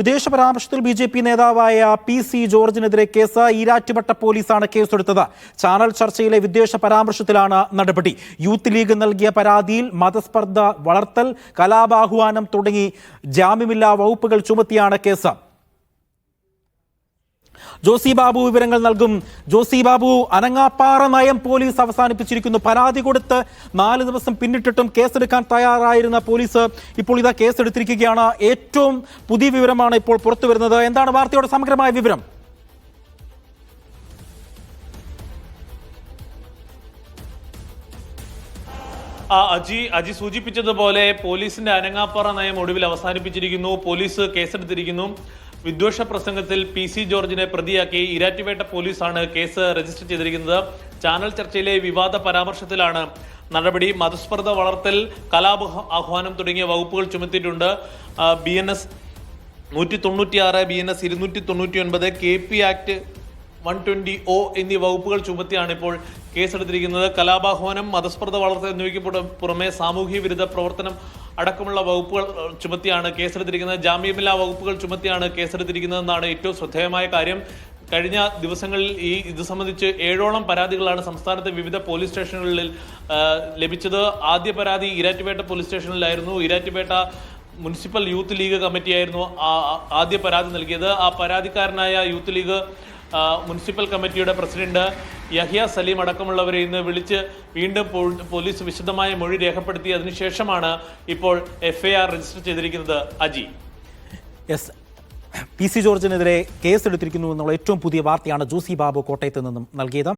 വിദേശ പരാമർശത്തിൽ ബി.ജെ.പി. നേതാവായ പി.സി. ജോർജിനെതിരെ കേസ്. ഈരാറ്റുപേട്ട പോലീസാണ് കേസെടുത്തത്. ചാനൽ ചർച്ചയിലെ വിദ്വേഷ പരാമർശത്തിലാണ് നടപടി. യൂത്ത് ലീഗ് നൽകിയ പരാതിയിൽ മതസ്പർദ്ധ വളർത്തൽ, കലാപാഹ്വാനം തുടങ്ങി ജാമ്യമില്ലാ വകുപ്പുകൾ ചുമത്തിയാണ് കേസ്. ജോസി ബാബു വിവരങ്ങൾ നൽകും. ജോസി ബാബു, അനങ്ങാപ്പാറ നയം പോലീസ് അവസാനിപ്പിച്ചിരിക്കുന്നു. പരാതി കൊടുത്ത് 4 ദിവസം പിന്നിട്ടിട്ടും കേസെടുക്കാൻ തയ്യാറായിരുന്ന പോലീസ് ഇപ്പോൾ ഇതാ കേസെടുത്തിരിക്കുകയാണ്. ഏറ്റവും പുതിയ വിവരമാണ് ഇപ്പോൾ പുറത്തു വരുന്നത്. എന്താണ് വാർത്തയുടെ സമഗ്രമായ വിവരം? അജി സൂചിപ്പിച്ചതുപോലെ പോലീസിന്റെ അനങ്ങാപ്പാറ നയം ഒടുവിൽ അവസാനിപ്പിച്ചിരിക്കുന്നു. പോലീസ് കേസെടുത്തിരിക്കുന്നു. വിദ്വേഷ പ്രസംഗത്തിൽ പി.സി. ജോർജിനെ പ്രതിയാക്കി ഈരാറ്റുപേട്ട പോലീസാണ് കേസ് രജിസ്റ്റർ ചെയ്തിരിക്കുന്നത്. ചാനൽ ചർച്ചയിലെ വിവാദ പരാമർശത്തിലാണ് നടപടി. മതസ്പർദ്ധ വളർത്തൽ, കലാപാഹ്വാനം തുടങ്ങിയ വകുപ്പുകൾ ചുമത്തിയിട്ടുണ്ട്. BNS 196, BNS 299, KP act 120O എന്നീ വകുപ്പുകൾ ചുമത്തിയാണ് ഇപ്പോൾ കേസെടുത്തിരിക്കുന്നത്. കലാപാഹ്വാനം, മതസ്പർദ്ധ വളർത്തൽ എന്നിവയ്ക്ക് പുറമെ സാമൂഹ്യ വിരുദ്ധ പ്രവർത്തനം അടക്കമുള്ള വകുപ്പുകൾ ചുമത്തിയാണ് കേസെടുത്തിരിക്കുന്നത്. ജാമ്യമില്ലാ വകുപ്പുകൾ ചുമത്തിയാണ് കേസെടുത്തിരിക്കുന്നതെന്നാണ് ഏറ്റവും ശ്രദ്ധേയമായ കാര്യം. കഴിഞ്ഞ ദിവസങ്ങളിൽ ഇത് സംബന്ധിച്ച് 7ഓളം പരാതികളാണ് സംസ്ഥാനത്തെ വിവിധ പോലീസ് സ്റ്റേഷനുകളിൽ ലഭിച്ചത്. ആദ്യ പരാതി ഈരാറ്റുപേട്ട പോലീസ് സ്റ്റേഷനിലായിരുന്നു. ഈരാറ്റുപേട്ട മുനിസിപ്പൽ യൂത്ത് ലീഗ് കമ്മിറ്റിയായിരുന്നു ആദ്യ പരാതി നൽകിയത്. ആ പരാതിക്കാരനായ യൂത്ത് ലീഗ് മുനിസിപ്പൽ കമ്മിറ്റിയുടെ പ്രസിഡന്റ് യഹ്യ സലീം അടക്കമുള്ളവരെ ഇന്ന് വിളിച്ച് വീണ്ടും പോലീസ് വിശദമായ മൊഴി രേഖപ്പെടുത്തി. അതിനുശേഷമാണ് ഇപ്പോൾ FIR രജിസ്റ്റർ ചെയ്തിരിക്കുന്നത്. അജി, പി.സി. ജോർജിനെതിരെ കേസെടുത്തിരിക്കുന്നു എന്നുള്ള ഏറ്റവും പുതിയ വാർത്തയാണ് ജോസി ബാബു കോട്ടയത്ത് നിന്നും നൽകിയത്.